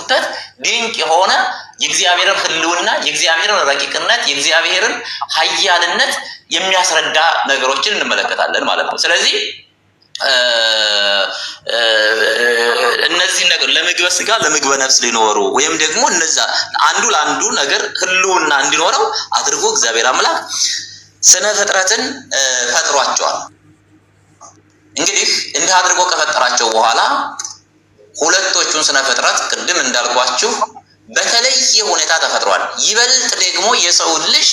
ክስተት ድንቅ የሆነ የእግዚአብሔርን ህልውና የእግዚአብሔርን ረቂቅነት የእግዚአብሔርን ኃያልነት የሚያስረዳ ነገሮችን እንመለከታለን ማለት ነው። ስለዚህ እነዚህ ነገር ለምግበ ስጋ ለምግበ ነፍስ ሊኖሩ ወይም ደግሞ እነዛ አንዱ ለአንዱ ነገር ህልውና እንዲኖረው አድርጎ እግዚአብሔር አምላክ ስነ ፍጥረትን ፈጥሯቸዋል። እንግዲህ እንዲህ አድርጎ ከፈጠራቸው በኋላ ሁለቶቹን ስነ ፍጥረት ቅድም እንዳልኳችሁ በተለየ ሁኔታ ተፈጥሯል። ይበልጥ ደግሞ የሰው ልጅ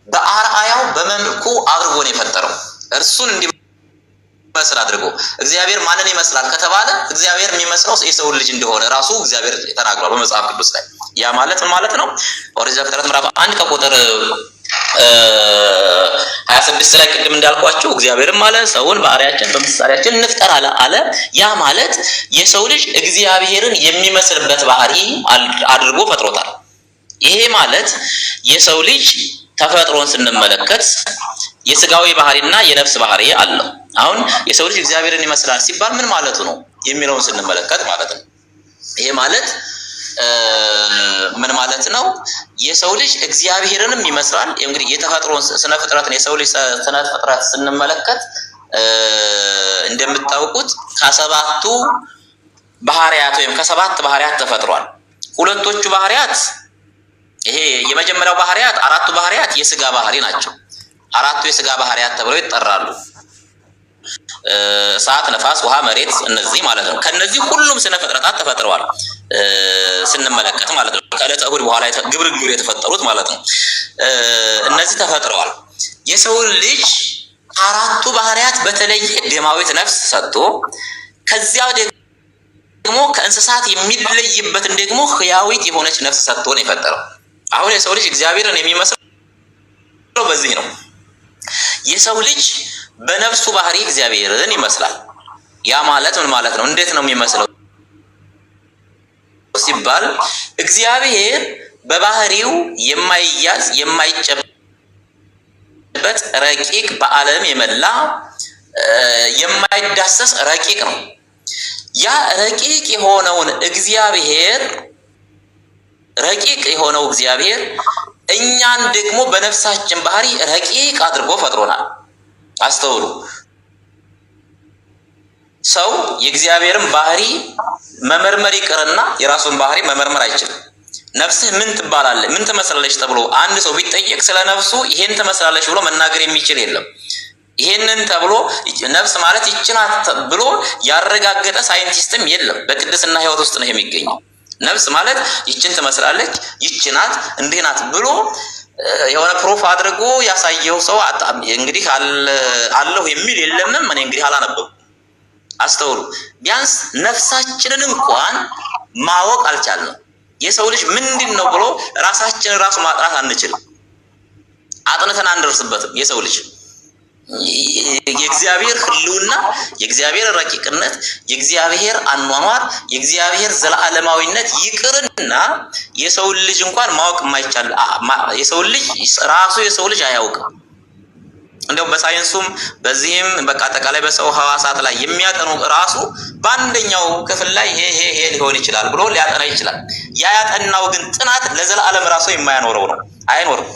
በአርአያው በመልኩ አድርጎ ነው የፈጠረው። እርሱን እንዲመስል አድርጎ እግዚአብሔር ማንን ይመስላል ከተባለ እግዚአብሔር የሚመስለው የሰው ልጅ እንደሆነ ራሱ እግዚአብሔር ተናግሯል በመጽሐፍ ቅዱስ ላይ። ያ ማለት ምን ማለት ነው? ኦሪት ዘፍጥረት ምዕራፍ 1 ከቁጥር 26 ላይ ቅድም እንዳልኳችሁ እግዚአብሔርም አለ ሰውን በአርአያችን በምሳሌያችን እንፍጠር አለ። ያ ማለት የሰው ልጅ እግዚአብሔርን የሚመስልበት ባህሪ አድርጎ ፈጥሮታል። ይሄ ማለት የሰው ልጅ ተፈጥሮን ስንመለከት የስጋዊ ባህሪና የነፍስ ባህሪ አለው። አሁን የሰው ልጅ እግዚአብሔርን ይመስላል ሲባል ምን ማለቱ ነው የሚለውን ስንመለከት ማለት ነው። ይሄ ማለት ምን ማለት ነው? የሰው ልጅ እግዚአብሔርንም ይመስላል። እንግዲህ የተፈጥሮን ስነ ፍጥረትን የሰው ልጅ ስነ ፍጥረት ስንመለከት እንደምታውቁት ከሰባቱ ባህሪያት ወይም ከሰባት ባህሪያት ተፈጥሯል። ሁለቶቹ ባህሪያት ይሄ የመጀመሪያው ባህሪያት አራቱ ባህሪያት የስጋ ባህሪ ናቸው። አራቱ የስጋ ባህሪያት ተብለው ይጠራሉ። እሳት፣ ነፋስ፣ ውሃ፣ መሬት እነዚህ ማለት ነው። ከነዚህ ሁሉም ስነ ፍጥረታት ተፈጥረዋል ስንመለከት ማለት ነው። ከዕለተ እሑድ በኋላ ግብርግር የተፈጠሩት ማለት ነው። እነዚህ ተፈጥረዋል። የሰው ልጅ አራቱ ባህሪያት በተለየ ደማዊት ነፍስ ሰጥቶ ከዚያው ደግሞ ከእንስሳት የሚለይበትን ደግሞ ህያዊት የሆነች ነፍስ ሰጥቶ ነው የፈጠረው። አሁን የሰው ልጅ እግዚአብሔርን የሚመስለው በዚህ ነው። የሰው ልጅ በነፍሱ ባህሪ እግዚአብሔርን ይመስላል። ያ ማለት ምን ማለት ነው? እንዴት ነው የሚመስለው ሲባል እግዚአብሔር በባህሪው የማይያዝ የማይጨበጥ ረቂቅ በዓለም የመላ የማይዳሰስ ረቂቅ ነው። ያ ረቂቅ የሆነውን እግዚአብሔር እኛን ደግሞ በነፍሳችን ባህሪ ረቂቅ አድርጎ ፈጥሮናል። አስተውሉ። ሰው የእግዚአብሔርን ባህሪ መመርመር ይቅርና የራሱን ባህሪ መመርመር አይችልም። ነፍስህ ምን ትባላለች ምን ትመስላለች ተብሎ አንድ ሰው ቢጠየቅ ስለ ነፍሱ ይሄን ትመስላለች ብሎ መናገር የሚችል የለም። ይሄንን ተብሎ ነፍስ ማለት ይችናት ብሎ ያረጋገጠ ሳይንቲስትም የለም። በቅድስና ህይወት ውስጥ ነው የሚገኘው። ነፍስ ማለት ይችን ትመስላለች ይችናት እንዴናት ብሎ የሆነ ፕሩፍ አድርጎ ያሳየው ሰው እንግዲህ አለሁ የሚል የለም። እኔ እንግዲህ አላነበብኩም። አስተውሉ። ቢያንስ ነፍሳችንን እንኳን ማወቅ አልቻልንም። የሰው ልጅ ምንድነው ብሎ ራሳችንን ራሱ ማጥራት አንችልም። አጥንተን አንደርስበትም። የሰው ልጅ የእግዚአብሔር ህልውና የእግዚአብሔር ረቂቅነት የእግዚአብሔር አኗኗር የእግዚአብሔር ዘላለማዊነት ይቅርና የሰው ልጅ እንኳን ማወቅ የማይቻል የሰው ልጅ ራሱ የሰው ልጅ አያውቅም። እንደው በሳይንሱም በዚህም በቃ አጠቃላይ በሰው ህዋሳት ላይ የሚያጠኑ ራሱ በአንደኛው ክፍል ላይ ይሄ ሊሆን ይችላል ብሎ ሊያጠና ይችላል። ያ ያጠናው ግን ጥናት ለዘላለም ራሱ የማያኖረው ነው። አይኖርም።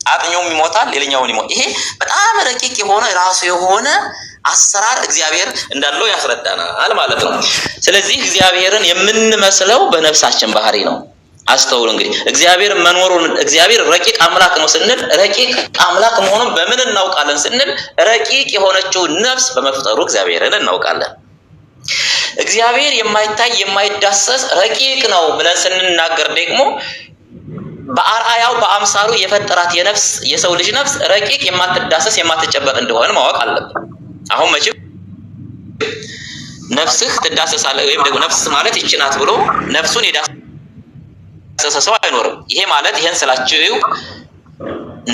አጥኚውም ይሞታል፣ ሌላኛውም ይሞታል። ይሄ በጣም ረቂቅ የሆነ ራሱ የሆነ አሰራር እግዚአብሔር እንዳለው ያስረዳናል ማለት ነው። ስለዚህ እግዚአብሔርን የምንመስለው በነፍሳችን ባህሪ ነው። አስተውሉ። እንግዲህ እግዚአብሔር መኖሩን እግዚአብሔር ረቂቅ አምላክ ነው ስንል ረቂቅ አምላክ መሆኑን በምን እናውቃለን ስንል ረቂቅ የሆነችው ነፍስ በመፍጠሩ እግዚአብሔርን እናውቃለን። እግዚአብሔር የማይታይ የማይዳሰስ ረቂቅ ነው ብለን ስንናገር ደግሞ በአርአያው በአምሳሉ የፈጠራት የሰው ልጅ ነፍስ ረቂቅ የማትዳሰስ የማትጨበጥ እንደሆነ ማወቅ አለብን። አሁን መቼም ነፍስህ ትዳሰሳለህ ወይም ደግሞ ነፍስ ማለት ይችናት ብሎ ነፍሱን የዳሰሰ ሰው አይኖርም። ይሄ ማለት ይሄን ስላችሁ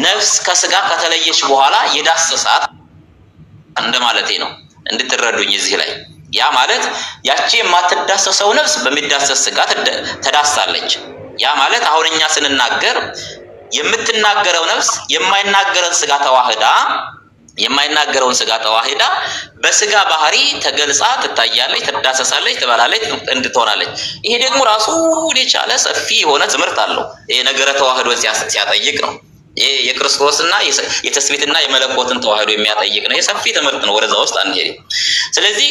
ነፍስ ከስጋ ከተለየች በኋላ የዳሰሳት እንደማለቴ ነው እንድትረዱኝ እዚህ ላይ። ያ ማለት ያቺ የማትዳሰሰው ነፍስ በሚዳሰስ ስጋ ተዳሳለች። ያ ማለት አሁን እኛ ስንናገር የምትናገረው ነፍስ የማይናገረን ስጋ ተዋህዳ የማይናገረውን ስጋ ተዋህዳ በስጋ ባህሪ ተገልጻ ትታያለች፣ ትዳሰሳለች፣ ትበላለች፣ እንድትሆናለች። ይሄ ደግሞ ራሱ የቻለ ሰፊ የሆነ ትምህርት አለው። ይሄ ነገረ ተዋህዶን ሲያጠይቅ ነው። ይሄ የክርስቶስና የተስቤትና የመለኮትን ተዋህዶ የሚያጠይቅ ነው። የሰፊ ትምህርት ነው። ወደዛ ውስጥ አንሄድ። ስለዚህ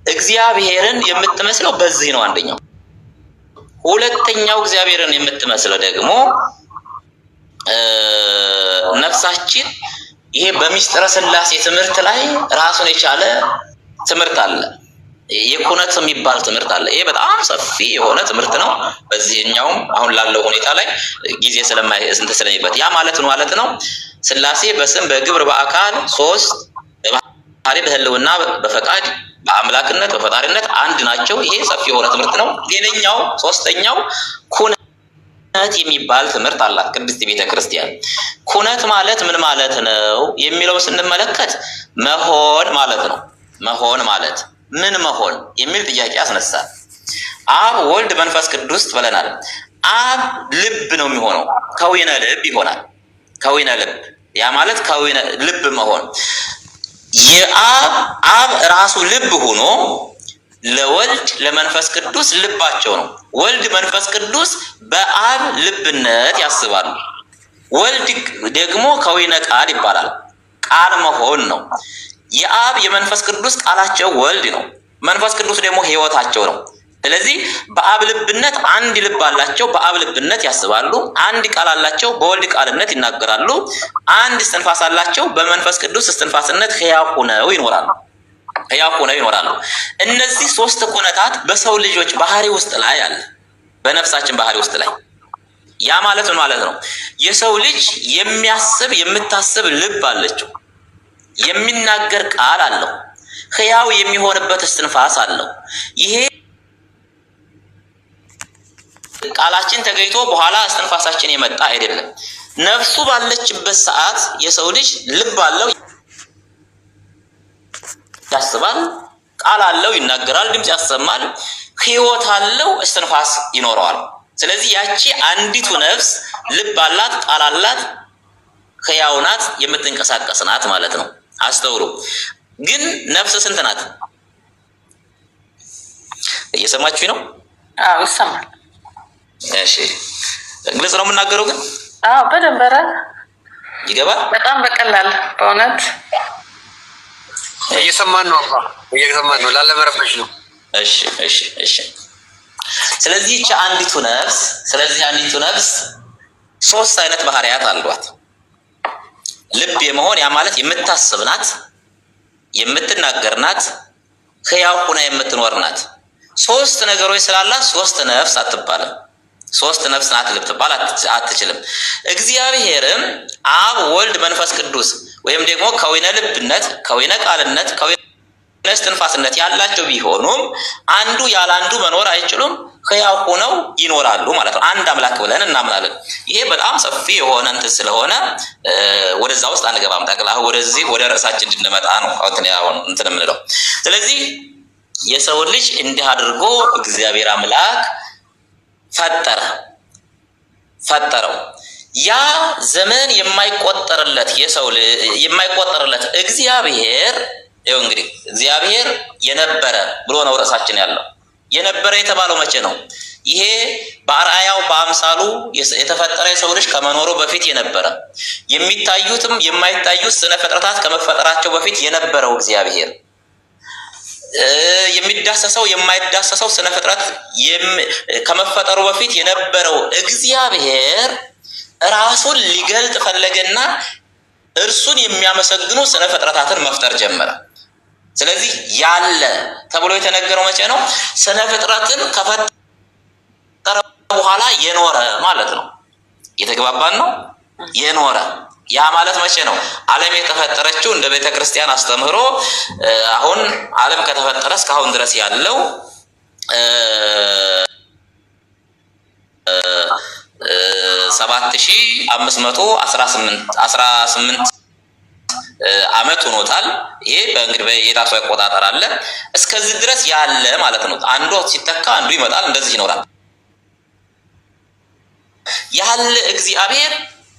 እግዚአብሔርን የምትመስለው በዚህ ነው አንደኛው። ሁለተኛው እግዚአብሔርን የምትመስለው ደግሞ ነፍሳችን ይሄ በሚስጥረ ሥላሴ ትምህርት ላይ ራሱን የቻለ ትምህርት አለ። የኩነት የሚባል ትምህርት አለ። ይሄ በጣም ሰፊ የሆነ ትምህርት ነው። በዚህኛውም አሁን ላለው ሁኔታ ላይ ጊዜ ስለማይበት ያ ማለት ነው ሥላሴ በስም በግብር በአካል ሶስት በባህሪ በህልውና በፈቃድ በአምላክነት በፈጣሪነት አንድ ናቸው። ይሄ ሰፊ የሆነ ትምህርት ነው። ሌላኛው ሶስተኛው ኩነት የሚባል ትምህርት አላት ቅድስት ቤተክርስቲያን። ኩነት ማለት ምን ማለት ነው የሚለው ስንመለከት መሆን ማለት ነው። መሆን ማለት ምን መሆን የሚል ጥያቄ ያስነሳል። አብ ወልድ መንፈስ ቅዱስ ብለናል። አብ ልብ ነው የሚሆነው፣ ከዊነ ልብ ይሆናል። ከዊነ ልብ ያ ማለት ከዊነ ልብ መሆን የአብ ራሱ ልብ ሆኖ ለወልድ ለመንፈስ ቅዱስ ልባቸው ነው። ወልድ መንፈስ ቅዱስ በአብ ልብነት ያስባሉ። ወልድ ደግሞ ከዊነ ቃል ይባላል። ቃል መሆን ነው። የአብ የመንፈስ ቅዱስ ቃላቸው ወልድ ነው። መንፈስ ቅዱስ ደግሞ ሕይወታቸው ነው። ስለዚህ በአብ ልብነት አንድ ልብ አላቸው፣ በአብ ልብነት ያስባሉ። አንድ ቃል አላቸው፣ በወልድ ቃልነት ይናገራሉ። አንድ እስትንፋስ አላቸው፣ በመንፈስ ቅዱስ እስትንፋስነት ሕያው ሆነው ይኖራሉ። ሕያው ሆነው ይኖራሉ። እነዚህ ሶስት ኩነታት በሰው ልጆች ባህሪ ውስጥ ላይ አለ፣ በነፍሳችን ባህሪ ውስጥ ላይ። ያ ማለት ምን ማለት ነው? የሰው ልጅ የሚያስብ የምታስብ ልብ አለችው፣ የሚናገር ቃል አለው፣ ሕያው የሚሆንበት እስትንፋስ አለው። ይሄ ቃላችን ተገኝቶ በኋላ እስትንፋሳችን የመጣ አይደለም። ነፍሱ ባለችበት ሰዓት የሰው ልጅ ልብ አለው፣ ያስባል፣ ቃል አለው፣ ይናገራል፣ ድምፅ ያሰማል፣ ሕይወት አለው፣ እስትንፋስ ይኖረዋል። ስለዚህ ያቺ አንዲቱ ነፍስ ልብ አላት፣ ቃል አላት፣ ሕያው ናት፣ የምትንቀሳቀስ ናት ማለት ነው። አስተውሉ። ግን ነፍስ ስንት ናት? እየሰማችሁ ነው? አዎ ይሰማል። እሺ፣ ግልጽ ነው የምናገረው ግን? አዎ በደንብ ኧረ ይገባል። በጣም በቀላል በእውነት እየሰማን ነው። እየሰማን ነው። ላለመረበሽ ነው። እሺ። ስለዚህ አንዲቱ ነፍስ ሶስት አይነት ባህሪያት አሏት። ልብ የመሆን ያ ማለት የምታስብ ናት፣ የምትናገር ናት፣ ሕያው ሆና የምትኖር ናት። ሶስት ነገሮች ስላላት ሶስት ነፍስ አትባልም። ሶስት ነፍስ ናት ልትባል አትችልም። እግዚአብሔርም አብ ወልድ መንፈስ ቅዱስ ወይም ደግሞ ከዊነ ልብነት ከዊነ ቃልነት ከዊነ እስትንፋስነት ያላቸው ቢሆኑም አንዱ ያለ አንዱ መኖር አይችሉም። ሕያው ሆነው ይኖራሉ ማለት ነው። አንድ አምላክ ብለን እናምናለን። ይሄ በጣም ሰፊ የሆነ እንትን ስለሆነ ወደዛ ውስጥ አንገባም። ጠቅላላ ወደዚህ ወደ ርዕሳችን እንድንመጣ ነው አሁን እንትን የምንለው። ስለዚህ የሰው ልጅ እንዲህ አድርጎ እግዚአብሔር አምላክ ፈጠረው። ያ ዘመን የማይቆጠርለት እግዚአብሔር ይኸው እንግዲህ እግዚአብሔር የነበረ ብሎ ነው ርዕሳችን ያለው። የነበረ የተባለው መቼ ነው? ይሄ በአርአያው በአምሳሉ የተፈጠረ የሰው ልጅ ከመኖሩ በፊት የነበረ፣ የሚታዩትም የማይታዩት ስነ ፍጥረታት ከመፈጠራቸው በፊት የነበረው እግዚአብሔር፣ የሚዳሰሰው የማይዳሰሰው ስነ ፍጥረት ከመፈጠሩ በፊት የነበረው እግዚአብሔር ራሱን ሊገልጥ ፈለገና እርሱን የሚያመሰግኑ ስነ ፍጥረታትን መፍጠር ጀመረ። ስለዚህ ያለ ተብሎ የተነገረው መቼ ነው? ስነ ፍጥረትን ከፈጠረ በኋላ የኖረ ማለት ነው። የተግባባን ነው? የኖረ ያ ማለት መቼ ነው? ዓለም የተፈጠረችው እንደ ቤተ ክርስቲያን አስተምህሮ አሁን ዓለም ከተፈጠረ እስካሁን ድረስ ያለው 7518 ዓመት ሆኖታል። ይሄ በእንግዲህ የራሱ አቆጣጠር አለ። እስከዚህ ድረስ ያለ ማለት ነው። አንዱ ሲተካ አንዱ ይመጣል፣ እንደዚህ ይኖራል። ያለ እግዚአብሔር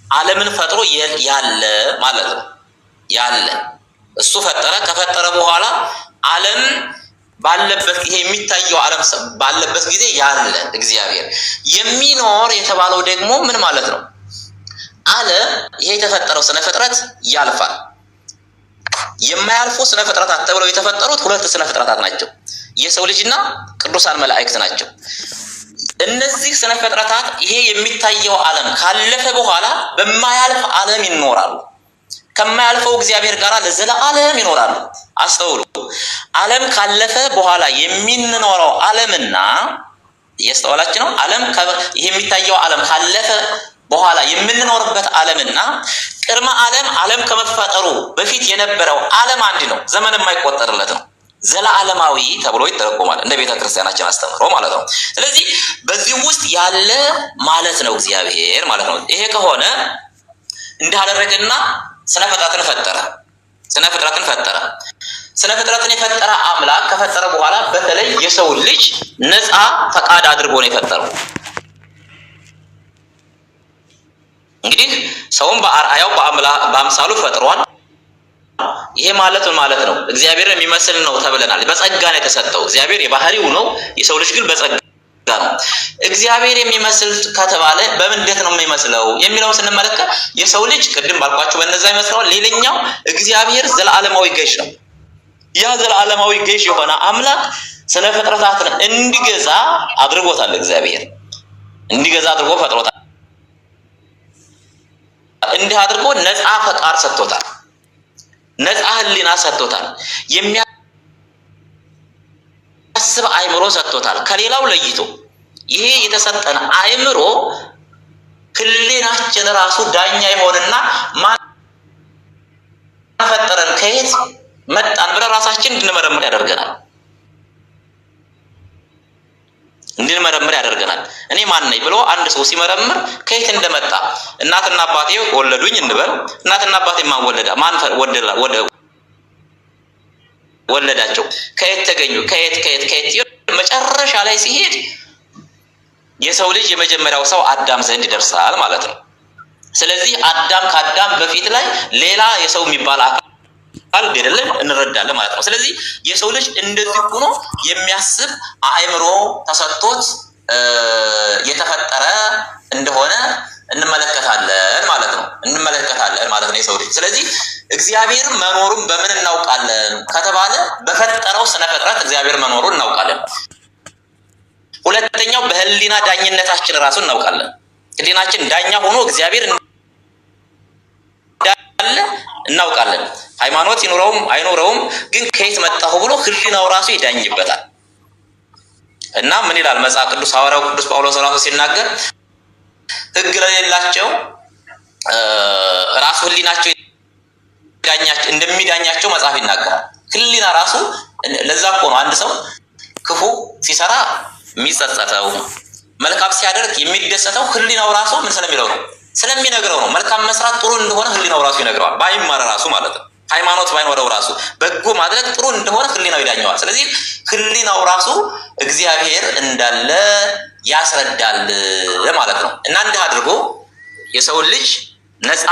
ዓለምን ፈጥሮ ያለ ማለት ነው። ያለ እሱ ፈጠረ። ከፈጠረ በኋላ ዓለም ባለበት ይሄ የሚታየው ዓለም ባለበት ጊዜ ያለ እግዚአብሔር የሚኖር የተባለው ደግሞ ምን ማለት ነው? ዓለም ይሄ የተፈጠረው ስነ ፍጥረት ያልፋል። የማያልፉ ስነ ፍጥረታት ተብለው የተፈጠሩት ሁለት ስነ ፍጥረታት ናቸው። የሰው ልጅና ቅዱሳን መላእክት ናቸው። እነዚህ ስነ ፍጥረታት ይሄ የሚታየው ዓለም ካለፈ በኋላ በማያልፍ ዓለም ይኖራሉ። ከማያልፈው እግዚአብሔር ጋር ለዘላለም ይኖራሉ። አስተውሉ። ዓለም ካለፈ በኋላ የሚኖረው ዓለምና እያስተዋላችሁ ነው። ይሄ የሚታየው ዓለም ካለፈ በኋላ የምንኖርበት ዓለምና ቅድመ ዓለም ከመፈጠሩ በፊት የነበረው ዓለም አንድ ነው። ዘመን የማይቆጠርለት ነው። ዘላለማዊ ተብሎ ይተረጎማል እንደ ቤተ ክርስቲያናችን አስተምሮ ማለት ነው። ስለዚህ በዚህ ውስጥ ያለ ማለት ነው እግዚአብሔር ማለት ነው። ይሄ ከሆነ እንዳደረገና ስነ ፍጥረትን ፈጠረ። ስነ ፍጥረትን የፈጠረ አምላክ ከፈጠረ በኋላ በተለይ የሰው ልጅ ነፃ ፈቃድ አድርጎ ነው የፈጠረው። እንግዲህ ሰውን በአርአያው በአምሳሉ ፈጥሯል። ይሄ ማለት ምን ማለት ነው? እግዚአብሔርን የሚመስል ነው ተብለናል። በጸጋ ነው የተሰጠው። እግዚአብሔር የባህሪው ነው፣ የሰው ልጅ ግን በጸጋ ነው። እግዚአብሔር የሚመስል ከተባለ በምን እንዴት ነው የሚመስለው የሚለው ስንመለከት የሰው ልጅ ቅድም ባልኳችሁ በእነዛ ይመስለዋል። ሌላኛው እግዚአብሔር ዘላለማዊ ገዥ ነው። ያ ዘላለማዊ ገዥ የሆነ አምላክ ስነ ፍጥረታትን እንዲገዛ አድርጎታል። እግዚአብሔር እንዲገዛ አድርጎ ፈጥሮታል። እንዲህ አድርጎ ነፃ ፈቃድ ሰጥቶታል። ነፃ ህሊና ሰጥቶታል። የሚያስብ አእምሮ ሰጥቶታል። ከሌላው ለይቶ ይሄ የተሰጠን አእምሮ ህሊናችን ራሱ ዳኛ ይሆንና ማን ፈጠረን ከየት መጣን ብለን ራሳችን እንድንመረምር ያደርገናል። እኔ ማን ነኝ ብሎ አንድ ሰው ሲመረምር ከየት እንደመጣ እናትና አባቴ ወለዱኝ እንበል። እናትና አባቴ ማን ወለዳቸው? ከየት ተገኙ? ከየት መጨረሻ ላይ ሲሄድ የሰው ልጅ የመጀመሪያው ሰው አዳም ዘንድ ይደርሳል ማለት ነው። ስለዚህ ከአዳም በፊት ላይ ሌላ የሰው የሚባል አካል አይደለም እንረዳለን ማለት ነው። ስለዚህ የሰው ልጅ እንደዚህ ሆኖ የሚያስብ አእምሮ ተሰጥቶት የተፈጠረ እንደሆነ እንመለከታለን ማለት ነው። የሰው ልጅ ስለዚህ እግዚአብሔር መኖሩን በምን እናውቃለን ከተባለ በፈጠረው ስነ ፍጥረት እግዚአብሔር መኖሩን እናውቃለን። ሁለተኛው በህሊና ዳኝነታችን ራሱ እናውቃለን። ህሊናችን ዳኛ ሆኖ እግዚአብሔር እንዳለ እናውቃለን። ሃይማኖት ይኖረውም አይኖረውም ግን ከየት መጣሁ ብሎ ህሊናው ራሱ ይዳኝበታል። እና ምን ይላል መጽሐፍ ቅዱስ? ሐዋርያው ቅዱስ ጳውሎስ ራሱ ሲናገር ህግ ለሌላቸው ራሱ ህሊናቸው እንደሚዳኛቸው መጽሐፍ ይናገራል። ህሊና ራሱ ለዛ እኮ ነው አንድ ሰው ክፉ ሲሰራ የሚጸጸተው፣ መልካም ሲያደርግ የሚደሰተው ህሊናው ራሱ ምን ስለሚለው ነው? ስለሚነግረው ነው። መልካም መስራት ጥሩ እንደሆነ ህሊናው ራሱ ይነግረዋል። ባይማር ራሱ ማለት ነው። ሃይማኖት ባይኖረው ራሱ በጎ ማድረግ ጥሩ እንደሆነ ህሊናው ይዳኘዋል። ስለዚህ ህሊናው ራሱ እግዚአብሔር እንዳለ ያስረዳል ማለት ነው። እና እንዲህ አድርጎ የሰው ልጅ ነፃ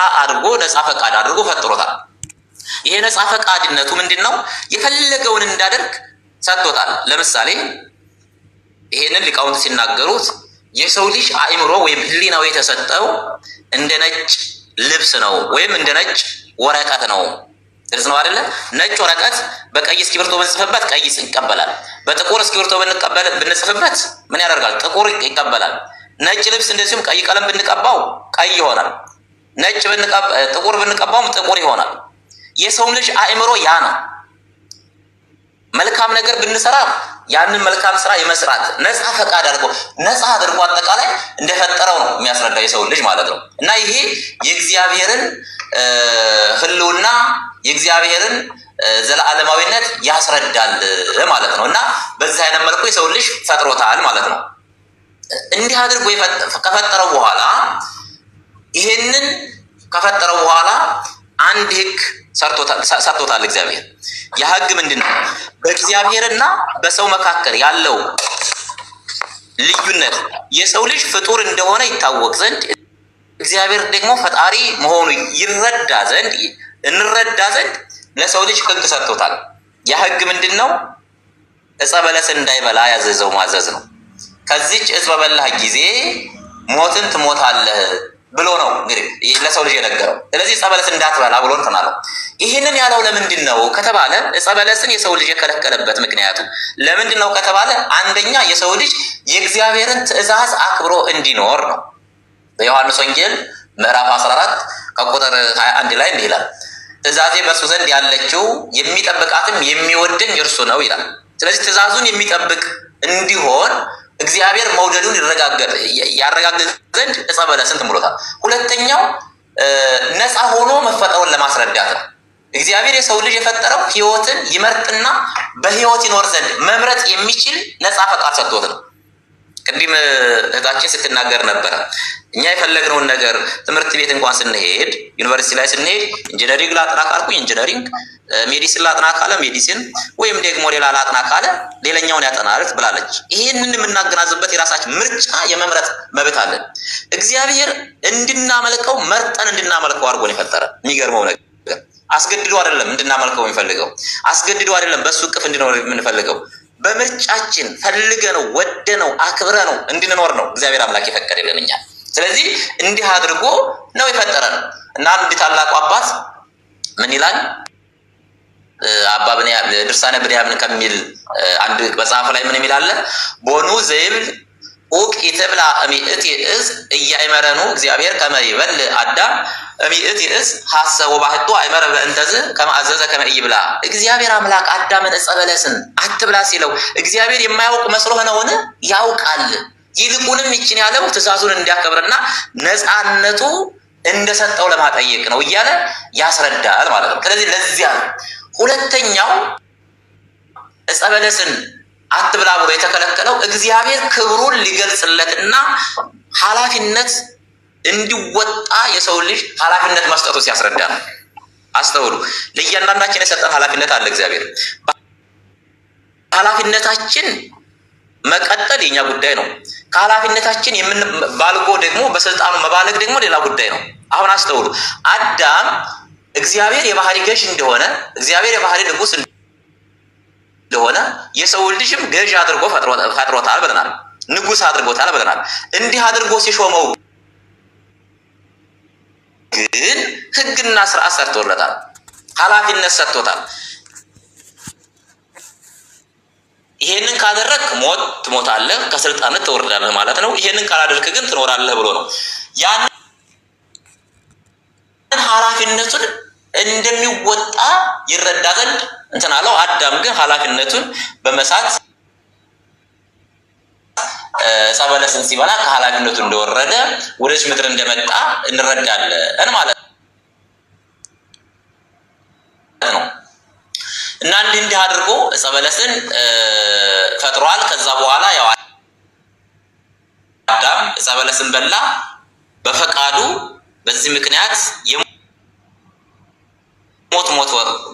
ፈቃድ አድርጎ ፈጥሮታል። ይሄ ነፃ ፈቃድነቱ ምንድነው? የፈለገውን እንዳደርግ ሰጥቶታል። ለምሳሌ ይሄንን ሊቃውንት ሲናገሩት የሰው ልጅ አእምሮ ወይም ህሊናው የተሰጠው እንደ ነጭ ልብስ ነው ወይም እንደ ነጭ ወረቀት ነው። ግልጽ ነው አይደለ? ነጭ ወረቀት በቀይ እስክሪብቶ ብንጽፍበት ቀይ ይቀበላል። በጥቁር እስክሪብቶ ብንጽፍበት ምን ያደርጋል? ጥቁር ይቀበላል። ነጭ ልብስ እንደዚሁም ቀይ ቀለም ብንቀባው ቀይ ይሆናል። ጥቁር ብንቀባውም ጥቁር ይሆናል። የሰው ልጅ አእምሮ ያ ነው። መልካም ነገር ብንሰራ ያንን መልካም ስራ የመስራት ነፃ ፈቃድ አድርጎ አጠቃላይ እንደፈጠረው ነው የሚያስረዳው የሰው ልጅ ማለት ነው። እና ይሄ የእግዚአብሔርን ህልውና የእግዚአብሔርን ዘላለማዊነት ያስረዳል ማለት ነው። እና በዚህ አይነት መልኩ የሰው ልጅ ፈጥሮታል ማለት ነው። እንዲህ አድርጎ ከፈጠረው በኋላ ይሄንን ከፈጠረው በኋላ አንድ ህግ ሰርቶታል እግዚአብሔር። ያ ህግ ምንድነው? በእግዚአብሔርና በሰው መካከል ያለው ልዩነት የሰው ልጅ ፍጡር እንደሆነ ይታወቅ ዘንድ እግዚአብሔር ደግሞ ፈጣሪ መሆኑ ይረዳ ዘንድ እንረዳ ዘንድ ለሰው ልጅ ህግ ሰጥቶታል። ያ ህግ ምንድነው? ዕፀ በለስን እንዳይበላ ያዘዘው ማዘዝ ነው። ከዚች ዕፅ በበላህ ጊዜ ሞትን ትሞታለህ ብሎ ነው እንግዲህ ለሰው ልጅ የነገረው። ስለዚህ ዕፀ በለስ እንዳትበላ ብሎ ተናለው። ይህንን ያለው ለምንድን ነው ከተባለ ዕፀ በለስን የሰው ልጅ የከለከለበት ምክንያቱ ለምንድን ነው ከተባለ አንደኛ የሰው ልጅ የእግዚአብሔርን ትእዛዝ አክብሮ እንዲኖር ነው። በዮሐንስ ወንጌል ምዕራፍ 14 ከቁጥር 21 ላይ እንዲህ ይላል፣ ትእዛዜ በእርሱ ዘንድ ያለችው የሚጠብቃትም የሚወደኝ እርሱ ነው ይላል። ስለዚህ ትእዛዙን የሚጠብቅ እንዲሆን እግዚአብሔር መውደዱን ያረጋግጥ ዘንድ ዕፀ በለስን ትምሎታል። ሁለተኛው ነፃ ሆኖ መፈጠሩን ለማስረዳት ነው። እግዚአብሔር የሰው ልጅ የፈጠረው ህይወትን ይመርጥና በህይወት ይኖር ዘንድ መምረጥ የሚችል ነፃ ፈቃድ ሰጥቶት ነው። ቅድም እህታችን ስትናገር ነበረ። እኛ የፈለግነውን ነገር ትምህርት ቤት እንኳን ስንሄድ ዩኒቨርሲቲ ላይ ስንሄድ ኢንጂነሪንግ ላጥና ካልኩኝ ኢንጂነሪንግ፣ ሜዲሲን ላጥና ካለ ሜዲሲን፣ ወይም ደግሞ ሌላ ላጥና ካለ ሌላኛውን ያጠናል ብላለች። ይህንን የምናገናዝበት የራሳችን ምርጫ የመምረጥ መብት አለን። እግዚአብሔር እንድናመልከው መርጠን እንድናመልከው አድርጎን የፈጠረ የሚገርመው ነገር አስገድዶ አይደለም እንድናመልከው የሚፈልገው፣ አስገድዶ አይደለም በሱ እቅፍ እንድንኖር የምንፈልገው። በምርጫችን ፈልገነው ወደነው አክብረነው እንድንኖር ነው እግዚአብሔር አምላክ የፈቀደልን እኛ። ስለዚህ እንዲህ አድርጎ ነው የፈጠረን እና አንድ ታላቁ አባት ምን ይላል? አባ ብንያም ድርሳነ ብንያምን ከሚል አንድ መጽሐፍ ላይ ምን ይላል? ቦኑ ዘይብል ኡቅ ይተብላ እሚእት ይእዝ እያይመረኑ እግዚአብሔር ከመ ይበል አዳም እሚእት ይእዝ ሐሰብ ወባህቱ አይመረ በእንተዝ ከመ አዘዘ ከመ ይብላ። እግዚአብሔር አምላክ አዳምን ዕፀ በለስን አትብላ ሲለው እግዚአብሔር የማያውቅ መስሎህ ነውን? ያውቃል። ይልቁንም ይችን ያለው ትእዛዙን እንዲያከብርና ነፃነቱ እንደሰጠው ለማጠየቅ ነው እያለ ያስረዳል ማለት ነው። ስለዚህ ለዚያ ሁለተኛው ዕፀ በለስን አትብላ ብሎ የተከለከለው እግዚአብሔር ክብሩን ሊገልጽለትና ኃላፊነት እንዲወጣ የሰው ልጅ ኃላፊነት መስጠቱ ሲያስረዳ ነው። አስተውሉ። ለእያንዳንዳችን የሰጠን ኃላፊነት አለ እግዚአብሔር። ኃላፊነታችን መቀጠል የኛ ጉዳይ ነው። ከኃላፊነታችን የምንባልጎ ደግሞ በስልጣኑ መባለግ ደግሞ ሌላ ጉዳይ ነው። አሁን አስተውሉ። አዳም እግዚአብሔር የባህሪ ገዥ እንደሆነ እግዚአብሔር የባህሪ ንጉስ እንደሆነ የሰው ልጅም ገዥ አድርጎ ፈጥሮታል ብለናል። ንጉስ አድርጎታል ብለናል። እንዲህ አድርጎ ሲሾመው ግን ህግና ስርዓት ሰርቶለታል፣ ኃላፊነት ሰጥቶታል። ይሄንን ካደረክ ሞት ትሞታለህ፣ ከስልጣንህ ትወርዳለህ ማለት ነው። ይሄንን ካላደረክ ግን ትኖራለህ ብሎ ነው። ያንን ኃላፊነቱን እንደሚወጣ ይረዳ ዘንድ እንትን አለው። አዳም ግን ኃላፊነቱን በመሳት ዕፀ በለስን ሲበላ ከኃላፊነቱ እንደወረደ ወደች ምድር እንደመጣ እንረዳለን ማለት ነው። እና እንዲህ አድርጎ ዕፀ በለስን ፈጥሯል። ከዛ በኋላ ያው አዳም ዕፀ በለስን በላ በፈቃዱ። በዚህ ምክንያት ሞት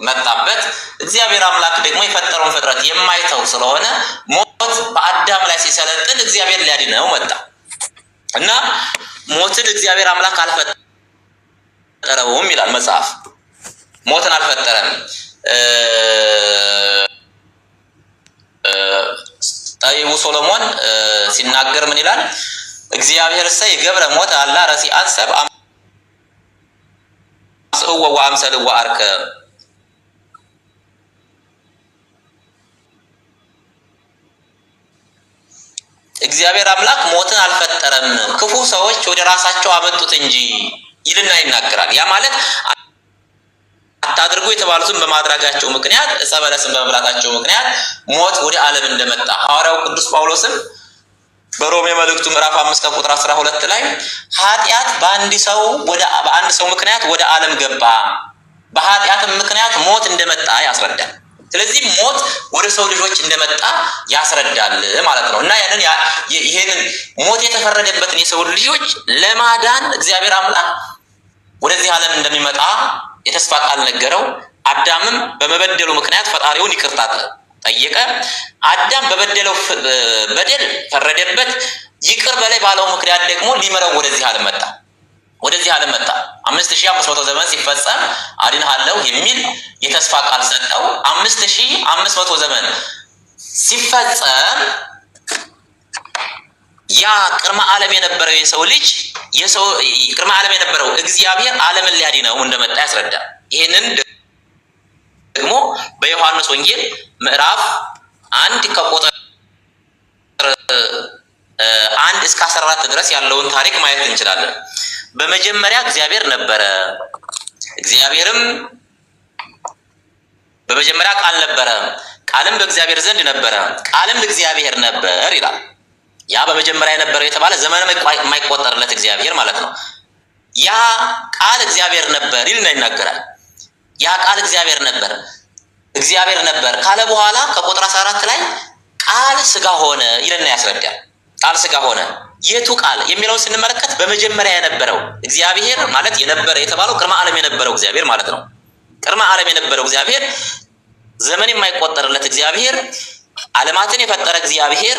መጣበት። እግዚአብሔር አምላክ ደግሞ የፈጠረውን ፍጥረት የማይተው ስለሆነ ሞት በአዳም ላይ ሲሰለጥን እግዚአብሔር ሊያድነው መጣ እና ሞትን እግዚአብሔር አምላክ አልፈጠረውም ይላል መጽሐፍ። ሞትን አልፈጠረም። ጠቢቡ ሶሎሞን ሲናገር ምን ይላል? እግዚአብሔር ሰይ ገብረ ሞት አላ ረሲአን ሰብአ ሰው ወአምሰል ወአርከ። እግዚአብሔር አምላክ ሞትን አልፈጠረም፣ ክፉ ሰዎች ወደ ራሳቸው አመጡት እንጂ ይልና ይናገራል። ያ ማለት አታድርጉ የተባሉትን በማድረጋቸው ምክንያት ዕፀ በለስን በመብላታቸው ምክንያት ሞት ወደ ዓለም እንደመጣ ሐዋርያው ቅዱስ ጳውሎስም በሮሜ መልእክቱ ምዕራፍ 5 ቁጥር 12 ላይ ኃጢአት በአንድ ሰው ምክንያት ወደ ዓለም ገባ፣ በኃጢአትም ምክንያት ሞት እንደመጣ ያስረዳል። ስለዚህ ሞት ወደ ሰው ልጆች እንደመጣ ያስረዳል ማለት ነው። እና ይሄንን ሞት የተፈረደበትን የሰው ልጆች ለማዳን እግዚአብሔር አምላክ ወደዚህ ዓለም እንደሚመጣ የተስፋ ቃል ነገረው። አዳምም በመበደሉ ምክንያት ፈጣሪውን ይቅርታ ጠየቀ። አዳም በበደለው በደል ፈረደበት። ይቅር በላይ ባለው ምክንያት ደግሞ ሊመረው ወደዚህ ዓለም መጣ። ወደዚህ ዓለም መጣ። 5500 ዘመን ሲፈጸም አድንሃለሁ የሚል የተስፋ ቃል ሰጠው። 5500 ዘመን ሲፈጸም ያ ቅድመ ዓለም የነበረው የሰው ልጅ ቅድመ ዓለም የነበረው እግዚአብሔር ዓለምን ሊያድነው እንደመጣ ያስረዳል። ይሄንን ደግሞ በዮሐንስ ወንጌል ምዕራፍ 1 ከቁጥር 1 እስከ 14 ድረስ ያለውን ታሪክ ማየት እንችላለን። በመጀመሪያ እግዚአብሔር ነበረ፣ እግዚአብሔርም በመጀመሪያ ቃል ነበረ፣ ቃልም በእግዚአብሔር ዘንድ ነበረ፣ ቃልም እግዚአብሔር ነበር ይላል። ያ በመጀመሪያ የነበረው የተባለ ዘመን የማይቆጠርለት እግዚአብሔር ማለት ነው። ያ ቃል እግዚአብሔር ነበር ይልና ይናገራል። ያ ቃል እግዚአብሔር ነበር ካለ በኋላ ከቁጥር 14 ላይ ቃል ስጋ ሆነ ይልና ያስረዳል። ቃል ስጋ ሆነ የቱ ቃል የሚለውን ስንመለከት በመጀመሪያ የነበረው እግዚአብሔር ማለት የነበረ የተባለው ቅድመ ዓለም የነበረው እግዚአብሔር ማለት ነው። ቅድመ ዓለም የነበረው እግዚአብሔር ዘመን የማይቆጠርለት እግዚአብሔር ዓለማትን የፈጠረ እግዚአብሔር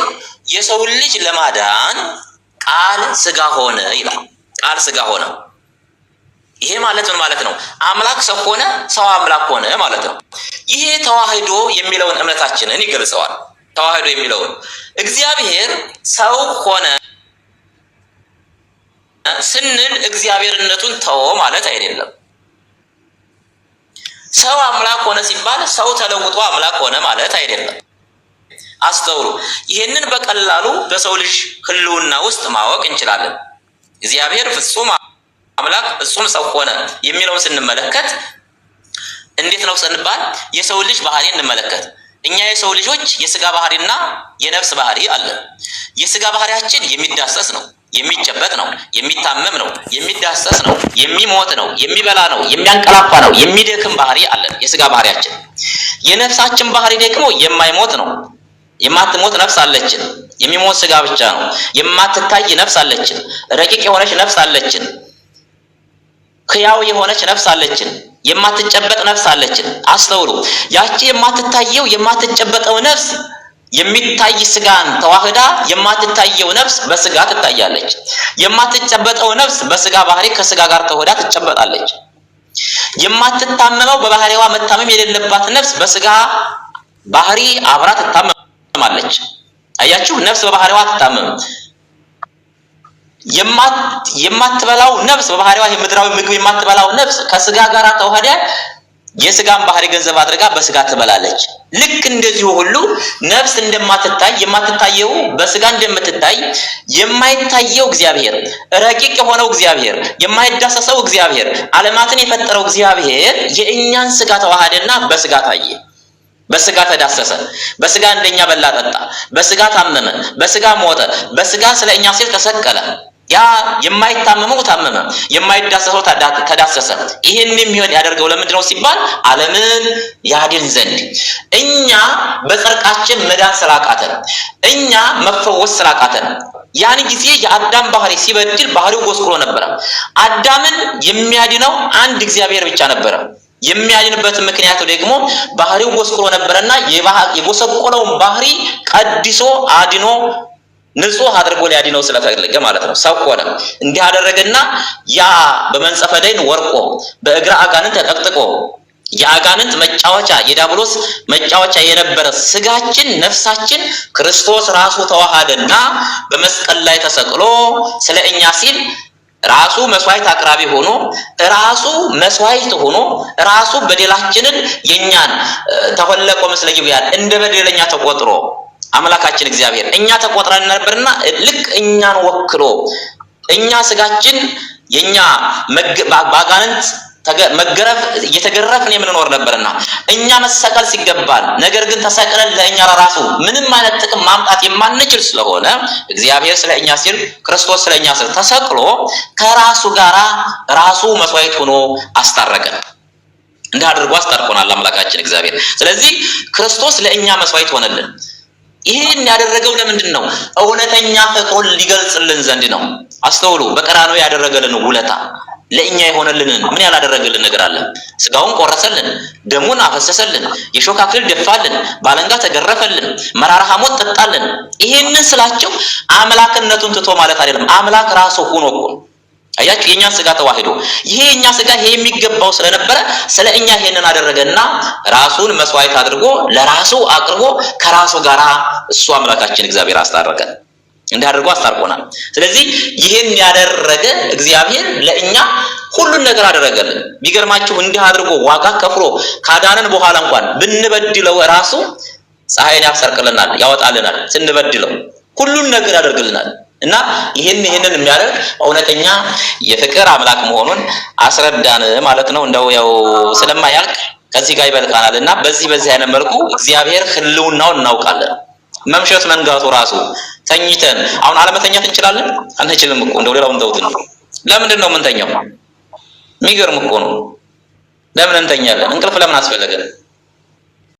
የሰው ልጅ ለማዳን ቃል ስጋ ሆነ ይላል። ቃል ስጋ ሆነ። ይሄ ማለት ምን ማለት ነው? አምላክ ሰው ሆነ፣ ሰው አምላክ ሆነ ማለት ነው። ይሄ ተዋህዶ የሚለውን እምነታችንን ይገልጸዋል። ተዋህዶ የሚለውን እግዚአብሔር ሰው ሆነ ስንል እግዚአብሔርነቱን ተወ ማለት አይደለም። ሰው አምላክ ሆነ ሲባል ሰው ተለውጦ አምላክ ሆነ ማለት አይደለም። አስተውሉ። ይሄንን በቀላሉ በሰው ልጅ ህልውና ውስጥ ማወቅ እንችላለን። እግዚአብሔር ፍጹም አምላክ ፍጹም ሰው ሆነ የሚለውን ስንመለከት እንዴት ነው ስንባል የሰው ልጅ ባህሪ እንመለከት። እኛ የሰው ልጆች የስጋ ባህሪና የነፍስ ባህሪ አለ። የስጋ ባህሪያችን የሚዳሰስ ነው፣ የሚጨበጥ ነው፣ የሚታመም ነው፣ የሚዳሰስ ነው፣ የሚሞት ነው፣ የሚበላ ነው፣ የሚያንቀላፋ ነው፣ የሚደክም ባህሪ አለን የስጋ ባህሪያችን። የነፍሳችን ባህሪ ደግሞ የማይሞት ነው። የማትሞት ነፍስ አለችን። የሚሞት ስጋ ብቻ ነው። የማትታይ ነፍስ አለችን። ረቂቅ የሆነች ነፍስ አለችን። ሕያው የሆነች ነፍስ አለችን። የማትጨበጥ ነፍስ አለችን። አስተውሉ። ያቺ የማትታየው የማትጨበጠው ነፍስ የሚታይ ስጋን ተዋህዳ የማትታየው ነፍስ በስጋ ትታያለች። የማትጨበጠው ነፍስ በስጋ ባህሪ ከስጋ ጋር ተዋህዳ ትጨበጣለች። የማትታመመው በባህሪዋ መታመም የሌለባት ነፍስ በስጋ ባህሪ አብራ ትታመማለች። አያችሁ፣ ነፍስ በባህሪዋ ትታመም። የማትበላው ነፍስ በባህሪዋ የምድራዊ ምግብ የማትበላው ነፍስ ከስጋ ጋር ተዋህዳ የስጋን ባህሪ ገንዘብ አድርጋ በስጋ ትበላለች። ልክ እንደዚሁ ሁሉ ነፍስ እንደማትታይ የማትታየው በስጋ እንደምትታይ የማይታየው እግዚአብሔር፣ ረቂቅ የሆነው እግዚአብሔር፣ የማይዳሰሰው እግዚአብሔር፣ ዓለማትን የፈጠረው እግዚአብሔር የእኛን ስጋ ተዋህደና በስጋ ታየ፣ በስጋ ተዳሰሰ፣ በስጋ እንደኛ በላ ጠጣ፣ በስጋ ታመመ፣ በስጋ ሞተ፣ በስጋ ስለኛ ሲል ተሰቀለ። ያ የማይታመመው ታመመ፣ የማይዳሰሰው ተዳሰሰ። ይሄን የሚሆን ያደርገው ለምንድን ነው ሲባል ዓለምን ያድን ዘንድ። እኛ በጽድቃችን መዳን ስላቃተን፣ እኛ መፈወስ ስላቃተን፣ ያን ጊዜ የአዳም ባህሪ ሲበድል ባህሪው ጎስቁሎ ነበረ። አዳምን የሚያድነው አንድ እግዚአብሔር ብቻ ነበረ። የሚያድንበት ምክንያቱ ደግሞ ባህሪው ጎስቁሎ ነበርና የጎሰቆለውን ባህሪ ቀድሶ አድኖ ንጹህ አድርጎ ሊያድነው ስለፈለገ ማለት ነው። ሰው ሆነ። እንዲህ አደረገና ያ በመንጸፈ ደይን ወርቆ በእግረ አጋንንት ተጠቅጥቆ የአጋንንት መጫወቻ የዲያብሎስ መጫወቻ የነበረ ስጋችን ነፍሳችን ክርስቶስ ራሱ ተዋሃደና በመስቀል ላይ ተሰቅሎ ስለኛ ሲል ራሱ መስዋዕት አቅራቢ ሆኖ ራሱ መስዋዕት ሆኖ ራሱ በደላችንን የኛን ተወለቆ መስለጊያን እንደ በደለኛ ተቆጥሮ አምላካችን እግዚአብሔር እኛ ተቆጥረን ነበርና ልክ እኛን ወክሎ እኛ ስጋችን የኛ ባጋንንት መገረፍ እየተገረፍን የምንኖር ነበርና እኛ መሰቀል ሲገባል፣ ነገር ግን ተሰቅለን ለእኛ ራሱ ምንም አይነት ጥቅም ማምጣት የማንችል ስለሆነ እግዚአብሔር ስለኛ ሲል ክርስቶስ ስለኛ ሲል ተሰቅሎ ከራሱ ጋራ ራሱ መስዋዕት ሆኖ አስታረቀን። እንዲህ አድርጎ አስታርቆናል አምላካችን እግዚአብሔር። ስለዚህ ክርስቶስ ለእኛ መስዋዕት ሆነልን። ይሄን ያደረገው ለምንድን ነው? እውነተኛ ፍቅሩን ሊገልጽልን ዘንድ ነው። አስተውሉ። በቀራንዮ ያደረገልን ውለታ ለእኛ የሆነልንን ምን ያላደረገልን ነገር አለ? ስጋውን ቆረሰልን፣ ደሙን አፈሰሰልን፣ የሾህ አክሊል ደፋልን፣ ባለንጋ ተገረፈልን፣ መራራ ሐሞት ጠጣልን። ይሄንን ስላቸው አምላክነቱን ትቶ ማለት አይደለም። አምላክ ራሱ ሆኖ እኮ አያችሁ የኛ ስጋ ተዋህዶ ይሄ የኛ ስጋ ይሄ የሚገባው ስለነበረ ስለኛ ይሄንን አደረገና ራሱን መስዋዕት አድርጎ ለራሱ አቅርቦ ከራሱ ጋራ እሱ አምላካችን እግዚአብሔር አስታረቀን እንዳደረገው አስታርቆናል። ስለዚህ ይሄን ያደረገ እግዚአብሔር ለኛ ሁሉን ነገር አደረገልን። ቢገርማችሁ እንዲህ አድርጎ ዋጋ ከፍሎ ካዳነን በኋላ እንኳን ብንበድለው ራሱ ፀሐይን ያሰርቅልናል ያወጣልናል። ስንበድለው ሁሉን ነገር ያደርግልናል እና ይሄንን የሚያደርግ እውነተኛ የፍቅር አምላክ መሆኑን አስረዳን ማለት ነው። እንደው ያው ስለማያልቅ ከዚህ ጋር ይበልካናልና በዚህ አይነት መልኩ እግዚአብሔር ህልውናውን እናውቃለን። መምሸት መንጋቱ ራሱ ተኝተን አሁን አለመተኛት እንችላለን? አንችልም እኮ እንደው ሌላውን ተውት ነው። ለምንድን ነው የምንተኛው? የሚገርም እኮ ነው። ለምን እንተኛለን? እንቅልፍ ለምን አስፈለገን?